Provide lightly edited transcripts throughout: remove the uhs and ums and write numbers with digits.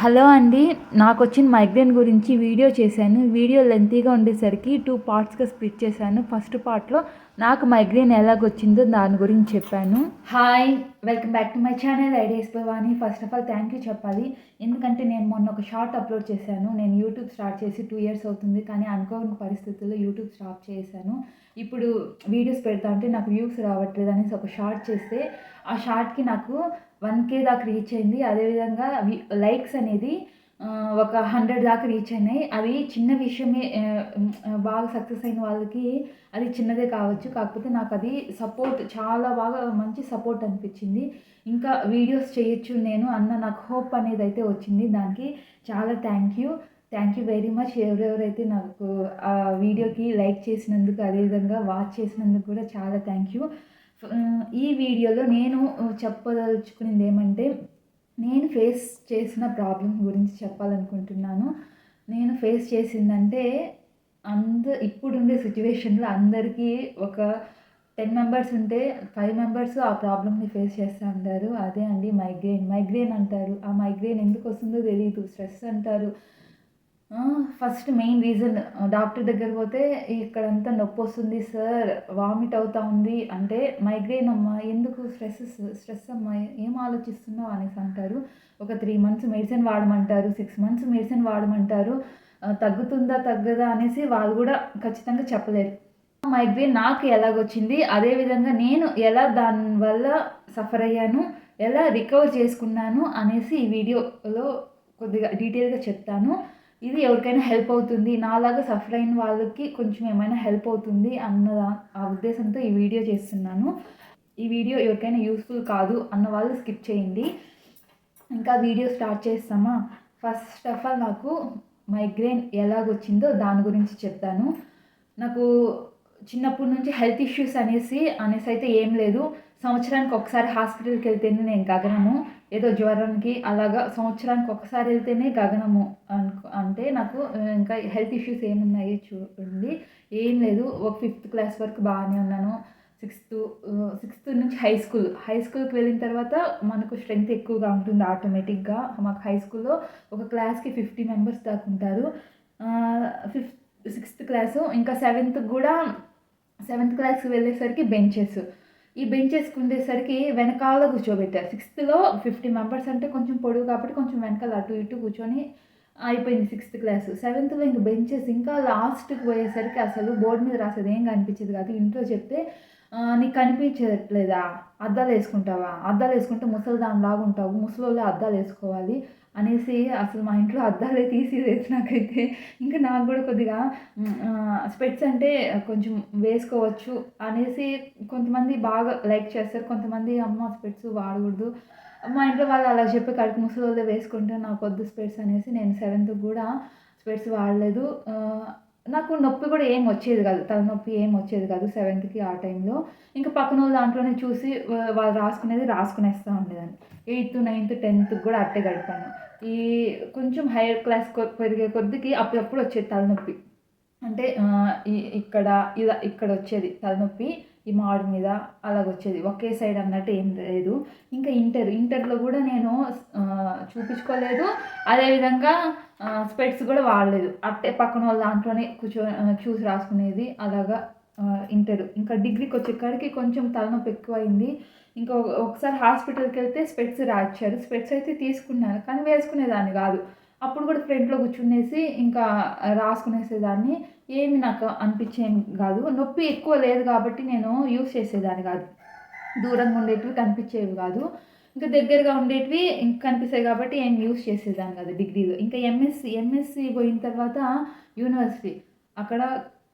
Hello అండి. నాకొచ్చిన migraine గురించి video చేశాను. వీడియో లెంతీగా ఉండేసరికి 2 పార్ట్స్‌గా స్ప్లిట్ చేశాను. ఫస్ట్ పార్ట్‌లో నాకు మైగ్రేన్ ఎలాగొచ్చిందో దాని గురించి చెప్పాను. Hi! Welcome back to my channel ideas Bhavani. First of all thank you చెప్పాలి. ఎందుకంటే నేను మొన్న ఒక షార్ట్ అప్లోడ్ చేశాను. నేను యూట్యూబ్ స్టార్ట్ చేసి 2 ఇయర్స్ అవుతుంది. కానీ అనుకోని పరిస్థితుల్లో యూట్యూబ్ స్టాప్ చేశాను. ఇప్పుడు వీడియోస్ పెడతా ఉంటే నాకు వ్యూస్ రావట్లేదు అనేసి ఒక షార్ట్ చేస్తే ఆ షార్ట్‌కి నాకు 1K దాకా రీచ్ అయింది. అదేవిధంగా లైక్స్ అనేది ఒక 100 దాకా రీచ్ అయినాయి. అది చిన్న విషయమే. బాగా సక్సెస్ అయిన వాళ్ళకి అది చిన్నదే కావచ్చు. కాకపోతే నాకది సపోర్ట్ చాలా బాగా మంచి సపోర్ట్ అనిపించింది. ఇంకా వీడియోస్ చేయొచ్చు నేను అన్న నాకు హోప్ అనేదైతే వచ్చింది. దానికి చాలా thank you. Thank you very much. ఎవరెవరైతే నాకు ఆ వీడియోకి లైక్ చేసినందుకు, అదేవిధంగా వాచ్ చేసినందుకు కూడా చాలా థ్యాంక్ యూ. ఈ వీడియోలో నేను చెప్పదలుచుకున్నది ఏమంటే, నేను ఫేస్ చేసిన ప్రాబ్లమ్ గురించి చెప్పాలనుకుంటున్నాను. నేను ఫేస్ చేసిందంటే, ఇప్పుడుండే సిట్యుయేషన్‌లో అందరికీ ఒక 10 మెంబర్స్ ఉంటే 5 మెంబర్స్ ఆ ప్రాబ్లమ్‌ని ఫేస్ చేస్తూ ఉంటారు. అదే అండి మైగ్రేన్. మైగ్రేన్ అంటారు. ఆ మైగ్రేన్ ఎందుకొస్తుందో తెలీదు. స్ట్రెస్ అంటారు. ఫస్ట్ మెయిన్ రీజన్ డాక్టర్ దగ్గరికి పోతే ఇక్కడంతా నొప్పొస్తుంది సార్, వామిట్ అవుతా ఉంది అంటే మైగ్రేన్ అమ్మా, ఎందుకు స్ట్రెస్ అమ్మా, ఏం ఆలోచిస్తున్నావు అనేసి అంటారు. ఒక 3 మంత్స్ మెడిసిన్ వాడమంటారు, 6 మంత్స్ మెడిసిన్ వాడమంటారు. తగ్గుతుందా తగ్గదా అనేసి వాళ్ళు కూడా ఖచ్చితంగా చెప్పలేరు. మైగ్రేన్ నాకు ఎలాగొచ్చింది, అదేవిధంగా నేను ఎలా దానివల్ల సఫర్ అయ్యాను, ఎలా రికవర్ చేసుకున్నాను అనేసి ఈ వీడియోలో కొద్దిగా డీటెయిల్‌గా చెప్తాను. ఇది ఎవరికైనా హెల్ప్ అవుతుంది. నాలాగా సఫర్ అయిన వాళ్ళకి కొంచెం ఏమైనా హెల్ప్ అవుతుంది ఆ ఉద్దేశంతో ఈ వీడియో చేస్తున్నాను. ఈ వీడియో ఎవరికైనా యూస్‌ఫుల్ కాదు అన్న వాళ్ళు స్కిప్ చేయండి. ఇంకా వీడియో స్టార్ట్ చేస్తామా? ఫస్ట్ ఆఫ్ ఆల్ నాకు మైగ్రేన్ ఎలాగొచ్చిందో దాని గురించి చెప్తాను. నాకు చిన్నప్పటి నుంచి హెల్త్ ఇష్యూస్ అనేసి అయితే ఏం లేదు. సంవత్సరానికి ఒకసారి హాస్పిటల్‌కి వెళ్తేనే నేను గగనము. ఏదో జ్వరానికి అలాగా సంవత్సరానికి ఒకసారి వెళ్తేనే గగనము అంటే నాకు ఇంకా హెల్త్ ఇష్యూస్ ఏమున్నాయి చూడండి. ఏం లేదు. ఒక 5th క్లాస్ వరకు బాగానే ఉన్నాను. సిక్స్త్ నుంచి హై స్కూల్‌కి వెళ్ళిన తర్వాత మనకు స్ట్రెంత్ ఎక్కువగా ఉంటుంది ఆటోమేటిక్‌గా. మాకు హై స్కూల్‌లో ఒక క్లాస్‌కి 50 మెంబర్స్ దాకా ఉంటారు. ఫిఫ్త్ 6th క్లాసు ఇంకా సెవెంత్ క్లాస్‌కి వెళ్ళేసరికి బెంచెస్. ఈ బెంచెస్‌కి ఉండేసరికి వెనకాల కూర్చోబెట్టారు. 6థ్‌లో 50 మెంబర్స్ అంటే కొంచెం పొడువు కాబట్టి కొంచెం వెనకాల అటు ఇటు కూర్చొని అయిపోయింది 6th క్లాసు. 7థ్‌లో ఇంక బెంచెస్ ఇంకా లాస్ట్‌కి పోయేసరికి అసలు బోర్డ్ మీద రాసేది ఏం కనిపించేది కాదు. ఇంట్లో చెప్తే నీకు కనిపించట్లేదా? అద్దాలేసుకుంటావా? అద్దాలేసుకుంటే ముసలిదానిలాగా ఉంటావు. ముసలోళ్ళే అద్దాలేసుకోవాలి అనేసి అసలు మా ఇంట్లో అద్దాలే తీసిరేసి నాకైతే. ఇంకా నాకు కూడా కొద్దిగా స్పెట్స్ అంటే కొంచెం వేసుకోవచ్చు అనేసి కొంతమంది బాగా లైక్ చేస్తారు. కొంతమంది అమ్మ స్పెట్స్ వాడకూడదు. మా ఇంట్లో వాళ్ళు అలా చెప్పి కాడికి ముసలోళ్ళే వేసుకుంటే నాకొద్దు స్పెట్స్ అనేసి నేను 7థ్‌కి కూడా స్పెట్స్ వాడలేదు. నాకు నొప్పి కూడా ఏం వచ్చేది కాదు. తలనొప్పి ఏం వచ్చేది కాదు 7థ్‌కి ఆ టైంలో. ఇంకా పక్కనోళ్ళ దాంట్లోనే చూసి వాళ్ళు రాసుకునేది రాసుకునేస్తా ఉండేదాన్ని. 8థ్, 9థ్, 10థ్ కూడా అట్టే గడిపాను. ఈ కొంచెం హైయర్ క్లాస్ పెరిగే కొద్దికి అప్పుడప్పుడు వచ్చేది తలనొప్పి. అంటే ఇక్కడ ఇక్కడొచ్చేది తలనొప్పి. ఈ మాడు మీద అలాగొచ్చేది. ఒకే సైడ్ అన్నట్టు ఏం లేదు. ఇంకా ఇంటర్‌లో కూడా నేను చూపించుకోలేదు. అదేవిధంగా స్పెట్స్ కూడా వాడలేదు. అట్టే పక్కనోళ్ళ దాంట్లోనే చూసి రాసుకునేది. అలాగా ఇంకా డిగ్రీకొచ్చేకాడికి కొంచెం తలనొప్పి ఎక్కువయింది. ఇంకా ఒకసారి హాస్పిటల్‌కెళ్తే స్పెట్స్ రాయిచ్చారు. స్పెట్స్ అయితే తీసుకున్నాను. కానీ వేసుకునేదాన్ని గాదు. అప్పుడు కూడా ఫ్రంట్‌లో కూర్చునేసి ఇంకా రాసుకునేసేదాన్ని. ఏమి నాకు అనిపించేం గాదు. నొప్పి ఎక్కువ లేదు కాబట్టి నేను యూజ్ చేసేదాన్ని గాదు. దూరంగా ఉండేటివి కనిపించేవి గాదు. ఇంకా దగ్గరగా ఉండేటివి కనిపిస్తాయి కాబట్టి ఏం యూజ్ చేసేదాన్ని కాదు డిగ్రీలో. ఇంకా ఎంఎస్సీ పోయిన తర్వాత యూనివర్సిటీ. అక్కడ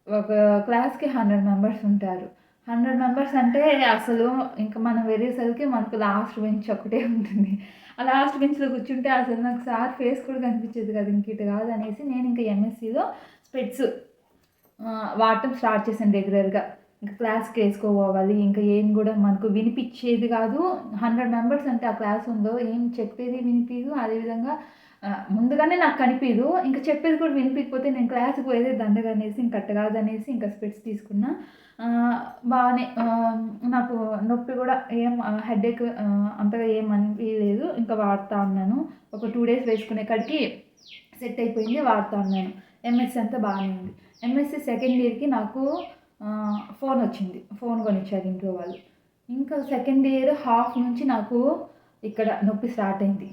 ఒక క్లాస్‌కి 100 మెంబర్స్ ఉంటారు. 100 మెంబర్స్ అంటే అసలు ఇంక మనం వెళ్ళేసరికి మనకు లాస్ట్ బెంచ్ ఒక్కటే ఉంటుంది. ఆ లాస్ట్ బెంచ్‌లో కూర్చుంటే అసలు నాకు సార్ ఫేస్ కూడా కనిపించేది కాదు. ఇంక ఇటు కాదనేసి నేను ఇంకా ఎంఎస్సీలో స్పెట్స్ వాడటం స్టార్ట్ చేశాను రెగ్యులర్‌గా. ఇంక క్లాస్‌కి ఏసుకోపోవాలి. ఇంకా ఏం గూడా మనకు వినిపిచ్చేది గాదు. 100 మెంబర్స్ అంటే ఆ క్లాస్ రూమ్‌లో ఏం చెప్పేది వినిపియదు. అదేవిధంగా ముందుగానే నాకు కనిపించదు, ఇంకా చెప్పేది కూడా వినిపించకపోతే నేను క్లాస్కి పోయేదే దండగనేసి ఇంక అట్ట కాదనేసి ఇంకా స్పెట్స్ తీసుకున్నా. బాగానే నాకు నొప్పి కూడా ఏం హెడేక్ అంతగా ఏం అనిపించలేదు. ఇంకా వాడుతూ ఉన్నాను. ఒక 2 డేస్ వేసుకునే కాడికి సెట్ అయిపోయింది, వాడుతూ ఉన్నాను. ఎంఎస్సి అంతా బాగానే ఉంది. ఎంఎస్సి సెకండ్ ఇయర్కి నాకు ఫోన్ వచ్చింది. ఫోన్ కొనిచ్చారు ఇంట్లో వాళ్ళు. ఇంకా సెకండ్ ఇయర్ హాఫ్ నుంచి నాకు ఇక్కడ నొప్పి స్టార్ట్ అయింది.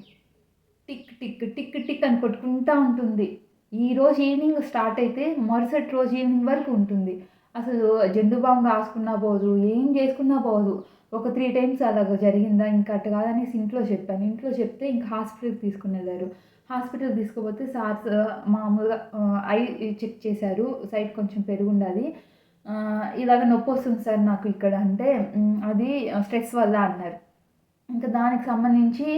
టిక్ టిక్ టిక్ టిక్ అని కొట్టుకుంటూ ఉంటుంది. ఈరోజు ఈవినింగ్ స్టార్ట్ అయితే మరుసటి రోజు ఈవినింగ్ వరకు ఉంటుంది. అసలు జెండు బామ్ రాసుకున్నా పోదు, ఏం చేసుకున్నా పోదు. ఒక 3 టైమ్స్ అలాగ జరిగిందా, ఇంకా అట్టు కాదనేసి ఇంట్లో చెప్పాను. ఇంట్లో చెప్తే ఇంకా హాస్పిటల్కి తీసుకుని వెళ్ళారు. హాస్పిటల్కి తీసుకుపోతే సార్స్ మామూలుగా ఐ చెక్ చేశారు. సైట్ కొంచెం పెరుగుండాలి, ఇలాగ నొప్పి వస్తుంది సార్ నాకు ఇక్కడ అంటే, అది స్ట్రెస్ వల్ల అన్నారు. ఇంకా దానికి సంబంధించి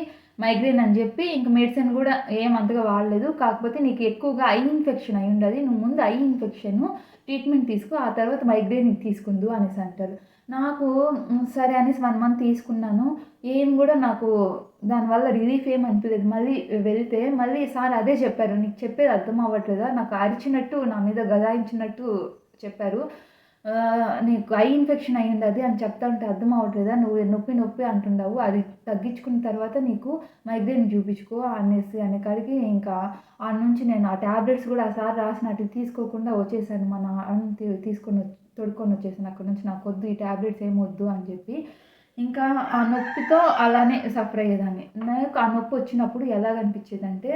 మైగ్రేన్ అని చెప్పి ఇంక మెడిసిన్ కూడా ఏం అంతగా వాడలేదు. కాకపోతే నీకు ఎక్కువగా ఐ ఇన్ఫెక్షన్ అయి ఉండదు, నువ్వు ముందు ఐ ఇన్ఫెక్షన్ ట్రీట్మెంట్ తీసుకో, ఆ తర్వాత మైగ్రేన్ తీసుకుందు అనేసి అంటారు. నాకు సరే అనేసి 1 మంత్ తీసుకున్నాను. ఏం కూడా నాకు దానివల్ల రిలీఫ్ ఏం అనిపించలేదు. మళ్ళీ వెళ్తే మళ్ళీ సార్ అదే చెప్పారు, నీకు చెప్పేది అర్థం అవ్వట్లేదా, నాకు అరిచినట్టు నా మీద గదాయించినట్టు చెప్పారు. నీకు ఐ ఇన్ఫెక్షన్ అయ్యింది అది అని చెప్తా ఉంటే అర్థం అవ్వట్లేదా, నువ్వు నొప్పి నొప్పి అంటున్నావు, అది తగ్గించుకున్న తర్వాత నీకు మైగ్రేన్ చూపించుకో అనేసి అనే కాడికి ఇంకా ఆ నుంచి నేను ఆ ట్యాబ్లెట్స్ కూడా ఆ సార్ రాసినట్టు తీసుకోకుండా వచ్చేసాను. మా నాన్న తీసుకొని తొడుక్కొని వచ్చేసాను అక్కడ నుంచి. నాకు వద్దు ఈ ట్యాబ్లెట్స్ ఏం వద్దు అని చెప్పి. ఇంకా ఆ నొప్పితో అలానే సఫర్ అయ్యేదాన్ని. నాకు ఆ నొప్పి వచ్చినప్పుడు ఎలాగనిపించేదంటే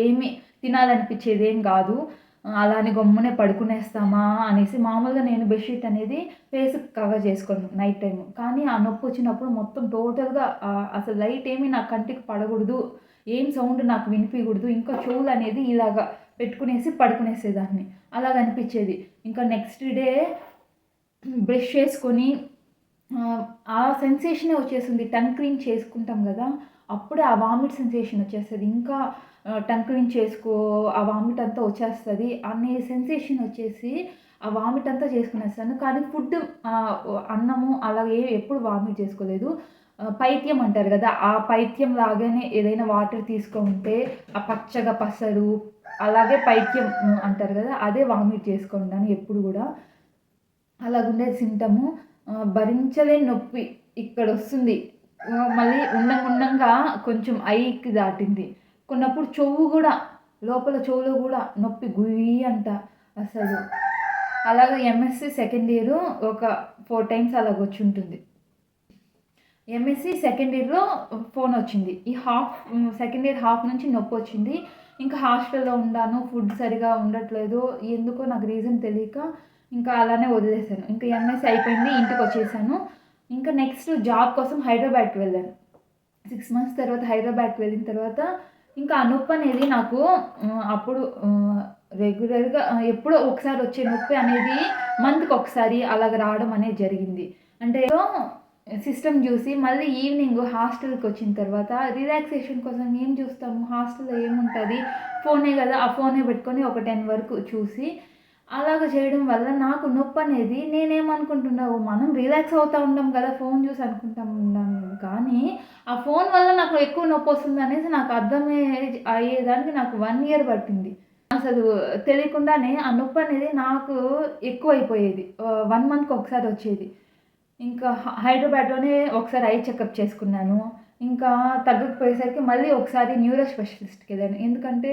ఏమి తినాలనిపించేది ఏం కాదు, అలానే గమ్మునే పడుకునేస్తామా అనేసి. మామూలుగా నేను బెడ్షీట్ అనేది ఫేస్కి కవర్ చేసుకోను నైట్ టైం, కానీ ఆ నొప్పి వచ్చినప్పుడు మొత్తం టోటల్గా అసలు లైట్ ఏమీ నా కంటికి పడకూడదు, ఏం సౌండ్ నాకు వినిపించకూడదు, ఇంకా చెవులు అనేది ఇలాగా పెట్టుకునేసి పడుకునేసేదాన్ని. అలాగ అనిపించేది. ఇంకా నెక్స్ట్ డే బ్రష్ చేసుకొని ఆ సెన్సేషనే వచ్చేసింది. టంగ్ క్లీన్ చేసుకుంటాం కదా, అప్పుడే ఆ వామిట్ సెన్సేషన్ వచ్చేస్తుంది. ఇంకా టంగ్ క్లీన్ చేసుకో, ఆ వామిట్ అంతా వచ్చేస్తుంది అనే సెన్సేషన్ వచ్చేసి ఆ వామిట్ అంతా చేసుకునేస్తాను. కానీ ఫుడ్ అన్నము అలాగే ఎప్పుడు వామిట్ చేసుకోలేదు. పైత్యం అంటారు కదా, ఆ పైత్యం లాగానే ఏదైనా వాటర్ తీసుకుంటే ఆ పచ్చగా పసరు అలాగే పైత్యం అంటారు కదా, అదే వామిట్ చేసుకుంటాను ఎప్పుడు కూడా. అలాగుండే సింటము. భరించలేని నొప్పి ఇక్కడ వస్తుంది. మళ్ళీ ఉండంగా కొంచెం ఐకి దాటింది. కొన్నప్పుడు చెవు కూడా, లోపల చెవులో కూడా నొప్పి గుయ్యి అంట అసలు. అలాగే ఎంఎస్సి సెకండ్ ఇయర్ ఒక 4 టైమ్స్ అలాగ వచ్చి ఉంటుంది. ఎంఎస్సి సెకండ్ ఇయర్లో ఫోన్ వచ్చింది. ఈ సెకండ్ ఇయర్ హాఫ్ నుంచి నొప్పి వచ్చింది. ఇంకా హాస్టల్లో ఉన్నాను, ఫుడ్ సరిగా ఉండట్లేదు, ఎందుకో నాకు రీజన్ తెలియక ఇంకా అలానే వదిలేసాను. ఇంకా ఎంఎస్సి అయిపోయింది, ఇంటికి వచ్చేసాను. ఇంకా నెక్స్ట్ జాబ్ కోసం హైదరాబాద్కి వెళ్ళాను. 6 మంత్స్ తర్వాత హైదరాబాద్కి వెళ్ళిన తర్వాత ఇంకా ఆ నొప్పి అనేది నాకు అప్పుడు రెగ్యులర్గా ఎప్పుడో ఒకసారి వచ్చే నొప్పి అనేది మంత్కి ఒకసారి అలాగ రావడం అనేది జరిగింది. అంటే సిస్టమ్ చూసి మళ్ళీ ఈవినింగ్ హాస్టల్కి వచ్చిన తర్వాత రిలాక్సేషన్ కోసం ఏం చూస్తాము, హాస్టల్లో ఏముంటుంది, ఫోనే కదా, ఆ ఫోనే పెట్టుకొని ఒక 10 వరకు చూసి అలాగ చేయడం వల్ల నాకు నొప్పి అనేది, నేనేమనుకుంటున్నావు, మనం రిలాక్స్ అవుతూ ఉంటాం కదా ఫోన్ చూసి అనుకుంటాం ఉన్నాం, కానీ ఆ ఫోన్ వల్ల నాకు ఎక్కువ నొప్పి వస్తుంది అనేసి నాకు అయ్యేదానికి నాకు 1 ఇయర్ పట్టింది. అసలు తెలియకుండానే ఆ నొప్పి అనేది నాకు ఎక్కువైపోయేది. 1 మంత్కి ఒకసారి వచ్చేది. ఇంకా హైదరాబాద్లోనే ఒకసారి ఐ చెకప్ చేసుకున్నాను. ఇంకా తగ్గకపోయేసరికి మళ్ళీ ఒకసారి న్యూరో స్పెషలిస్ట్కి వెళ్ళాను. ఎందుకంటే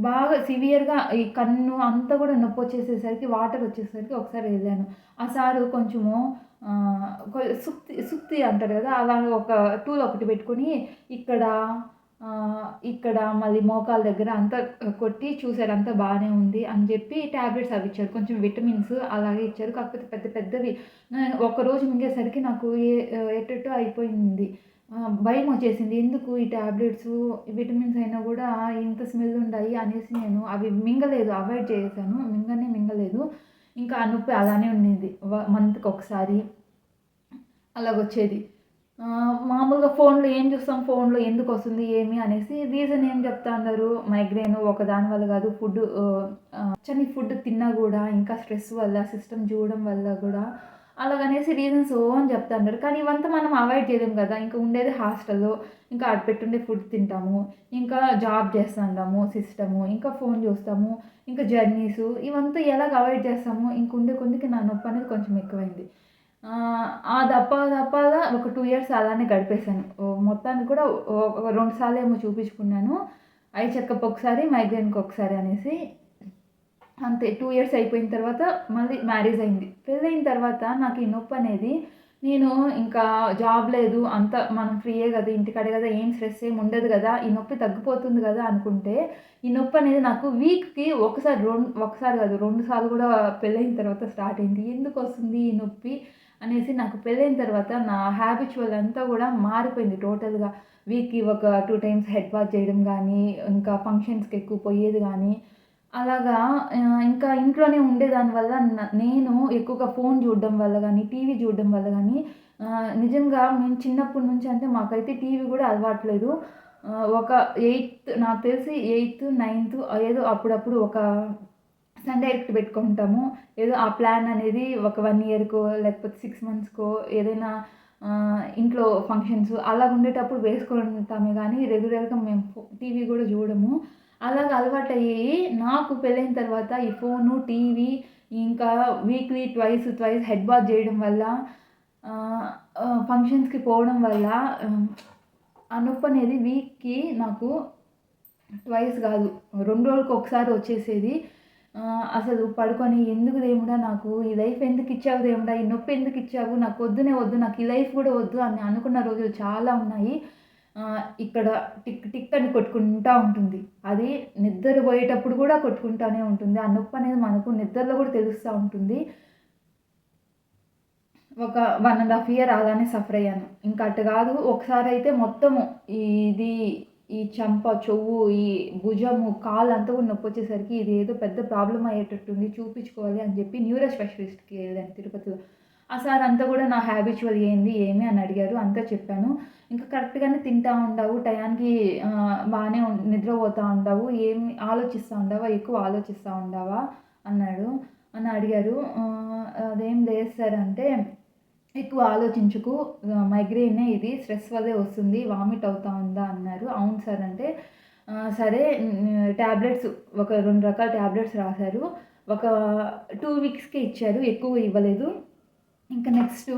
బాగా సివియర్గా ఈ కన్ను అంతా కూడా నొప్పి వచ్చేసేసరికి, వాటర్ వచ్చేసరికి ఒకసారి వెళ్ళాను. ఆ సారు కొంచెము సుత్తి అంటారు కదా, అలా ఒక టూల్ ఒకటి పెట్టుకొని ఇక్కడ మళ్ళీ మోకాల దగ్గర అంతా కొట్టి చూసారు, అంతా బాగానే ఉంది అని చెప్పి ట్యాబ్లెట్స్ అవి ఇచ్చారు. కొంచెం విటమిన్స్ అలాగే ఇచ్చారు. కాకపోతే పెద్ద పెద్దవి. ఒక్కరోజు మింగేసరికి నాకు ఎట్టెట్టో అయిపోయింది. భయం వచ్చేసింది. ఎందుకు ఈ ట్యాబ్లెట్స్ విటమిన్స్ అయినా కూడా ఇంత స్మెల్ ఉన్నాయి అనేసి నేను అవి మింగలేదు, అవాయిడ్ చేశాను. మింగలేదు. ఇంకా ఆ నొప్పి అలానే ఉండింది. మంత్కి ఒకసారి అలాగొచ్చేది. మామూలుగా ఫోన్లో ఏం చూస్తాం, ఫోన్లో ఎందుకు వస్తుంది ఏమి అనేసి రీజన్ ఏం చెప్తా అన్నారు, మైగ్రేన్ ఒక దాని వల్ల కాదు, ఫుడ్ తిన్నా కూడా, ఇంకా స్ట్రెస్ వల్ల, సిస్టమ్ చూడడం వల్ల కూడా అలాగనేసి రీజన్స్ అని చెప్తాంటారు. కానీ ఇవంతా మనం అవాయిడ్ చేయలేం కదా! ఇంకా ఉండేది హాస్టల్‌లో. ఇంకా ఆడ పెట్టుండే ఫుడ్ తింటాము. ఇంకా జాబ్ చేస్తాండాము సిస్టము. ఇంకా ఫోన్ చూస్తాము. ఇంకా జర్నీసు ఇవంతా ఎలాగ అవాయిడ్ చేస్తాము. ఇంక ఉండే కొద్దికి నా నొప్పనేది కొంచెం ఎక్కువైంది. ఆ దపాగా ఒక 2 ఇయర్స్ అలానే గడిపేశాను. మొత్తానికి కూడా ఒక 2 సార్లేమో చూపించుకున్నాను. ఐ చెకప్ ఒకసారి, మైగ్రేన్‌కి ఒకసారి అనేసి. అంతే 2 ఇయర్స్ అయిపోయిన తర్వాత మళ్ళీ మ్యారేజ్ అయింది. పెళ్ళైన తర్వాత నాకు ఈ నొప్పనేది నేను ఇంకా జాబ్ లేదు అంతా మనం ఫ్రీయే గదా! ఇంటికాడే గదా! ఏం స్ట్రెస్ ఏమి ఉండదు గదా! ఈ నొప్పి తగ్గిపోతుంది గదా! అనుకుంటే ఈ నొప్పనేది నాకు వీక్‌కి ఒకసారి గాదు 2 సార్లు గూడా పెళ్ళైన తర్వాత స్టార్ట్ అయింది. ఎందుకొస్తుంది ఈ నొప్పి అనేసి నాకు పెళ్ళైన తర్వాత నా హ్యాబిచువల్ అంతా గూడా మారిపోయింది టోటల్‌గా. వీక్‌కి ఒక 2 టైమ్స్ హెడ్ బాత్ చేయడం గానీ, ఇంకా ఫంక్షన్స్‌కి ఎక్కువ పోయేది గానీ అలాగా ఇంకా ఇంట్లోనే ఉండేదాని వల్ల నేను ఎక్కువగా ఫోను చూడడం వల్ల గానీ, టీవీ చూడడం వల్ల గానీ నిజంగా మేము చిన్నప్పటి నుంచి అంటే మాకైతే టీవీ గూడా అలవాటు లేదు. ఒక నాకు తెలిసి 9థ్ ఏదో అప్పుడప్పుడు ఒక సన్ డైరెక్ట్ పెట్టుకుంటాము. ఏదో ఆ ప్లాన్ అనేది ఒక 1 ఇయర్‌కో లేకపోతే 6 మంత్స్‌కో ఏదైనా ఇంట్లో ఫంక్షన్స్ అలాగుండేటప్పుడు వేసుకుంటామే గానీ రెగ్యులర్‌గా మేము టీవీ గూడా చూడము. అలాగ అలవాటయ్యి నాకు పెళ్ళైన తర్వాత ఈ ఫోను, టీవీ ఇంకా వీక్లీ ట్వైస్ హెడ్ బాత్ జేయడం వల్ల ఫంక్షన్స్‌కి పోవడం వల్ల ఆ నొప్పనేది వీక్‌కి నాకు ట్వైస్ గాదు 2 రోజులకొకసారి వచ్చేసేది. అసలు పడుకొని ఎందుకు దేవుడా నాకు ఈ లైఫ్ ఎందుకిచ్చావు దేవుడా! ఈ నొప్పి ఎందుకిచ్చావు? నాకొద్దునే వద్దు. నాకు ఈ లైఫ్ గూడా వద్దు అని అనుకున్న రోజులు చాలా ఉన్నాయి. ఇక్కడ టిక్ టిక్ అని కొట్టుకుంటా ఉంటుంది. అది నిద్రపోయేటప్పుడు గూడా కొట్టుకుంటానే ఉంటుంది. ఆ నొప్పనేది మనకు నిద్రలో గూడా తెలుస్తా ఉంటుంది. ఒక 1 ½ ఇయర్ అలానే సఫర్ అయ్యాను. ఇంక అటు గాదు ఒకసారయితే మొత్తము ఇది ఈ చెంప, చెవు, ఈ భుజము, కాళ్ళంతా గూడా నొప్పొచ్చేసరికి ఇదేదో పెద్ద ప్రాబ్లమ్ అయ్యేటట్టుంది చూపించుకోవాలి అని జెప్పి న్యూరో స్పెషలిస్ట్‌కి ఎళ్ళాను తిరుపతిలో. ఆ సార్ అంతా గూడా నా హ్యాబిచువల్ ఏంది, ఏమి అని అడిగారు. అంతా చెప్పాను. ఇంకా కరెక్ట్‌గానే తింటా ఉండావు, టయానికి బానే నిద్రపోతా ఉండావు, ఏమి ఆలోచిస్తా ఉండావా, ఎక్కువ ఆలోచిస్తా ఉండావా అన్నాడు. అని అడిగారు. అదేం లేదు సార్ అంటే ఎక్కువ ఆలోచించకు. మైగ్రేనే ఇది. స్ట్రెస్ వల్లే వస్తుంది. వామిట్ అవుతా ఉందా అన్నారు. అవును సార్ అంటే, సరే టాబ్లెట్స్ ఒక 2 రకాల టాబ్లెట్స్ రాశారు. ఒక 2 వీక్స్‌కే ఇచ్చారు. ఎక్కువ ఇవ్వలేదు. ఇంకా నెక్స్టు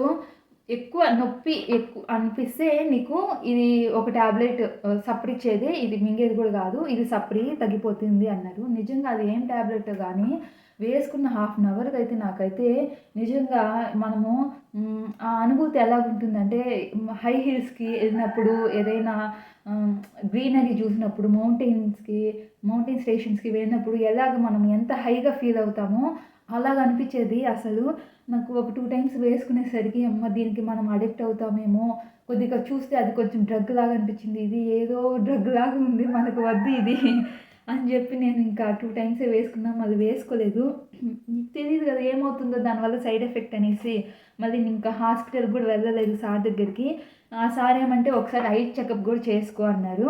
ఎక్కువ నొప్పి అనిపిస్తే నీకు ఇది ఒక టాబ్లెట్ సప్రిచ్చేది. ఇది మింగేది గూడా గాదు. ఇది సప్రి తగ్గిపోతుంది అన్నారు. నిజంగా అది ఏం టాబ్లెటో గానీ వేసుకున్న హాఫ్ అన్ అవర్‌కైతే నాకైతే నిజంగా మనము ఆ అనుభూతి ఎలాగుంటుందంటే హై హిల్స్‌కి ఎళ్ళినప్పుడు ఏదైనా గ్రీనరీ చూసినప్పుడు మౌంటైన్ స్టేషన్స్‌కి వెళ్ళినప్పుడు ఎలాగ మనం ఎంత హైగా ఫీల్ అవుతామో అలాగ అనిపిచ్చేది అసలు. నాకు ఒక 2 టైమ్స్ వేసుకునేసరికి అమ్మ దీనికి మనం అడిక్ట్ అవుతామేమో, కొద్దిగా చూస్తే అది కొంచెం డ్రగ్ లాగా అనిపిచ్చింది. ఇది ఏదో డ్రగ్ లాగా ఉంది మనకు వద్దు ఇది అని జెప్పి నేను ఇంకా 2 టైమ్సే వేసుకున్నా. మళ్ళీ వేసుకోలేదు. తెలీదు గదా! ఏమవుతుందో దానివల్ల సైడ్ ఎఫెక్ట్ అనేసి మళ్ళీ ఇంకా హాస్పిటల్‌కి గూడా వెళ్ళలేదు సార్ దగ్గరికి. ఆ సార్ ఏమంటే ఒకసారి ఐ చెకప్ గూడా చేసుకో అన్నారు.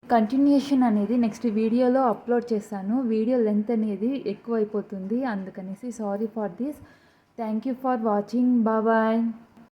కంటిన్యూషన్ అనేది నెక్స్ట్ వీడియోలో అప్లోడ్ చేస్తాను. వీడియో లెంత్ అనేది ఎక్కువైపోతుంది. అందుకనేసి sorry for this. Thank you for watching. Bye.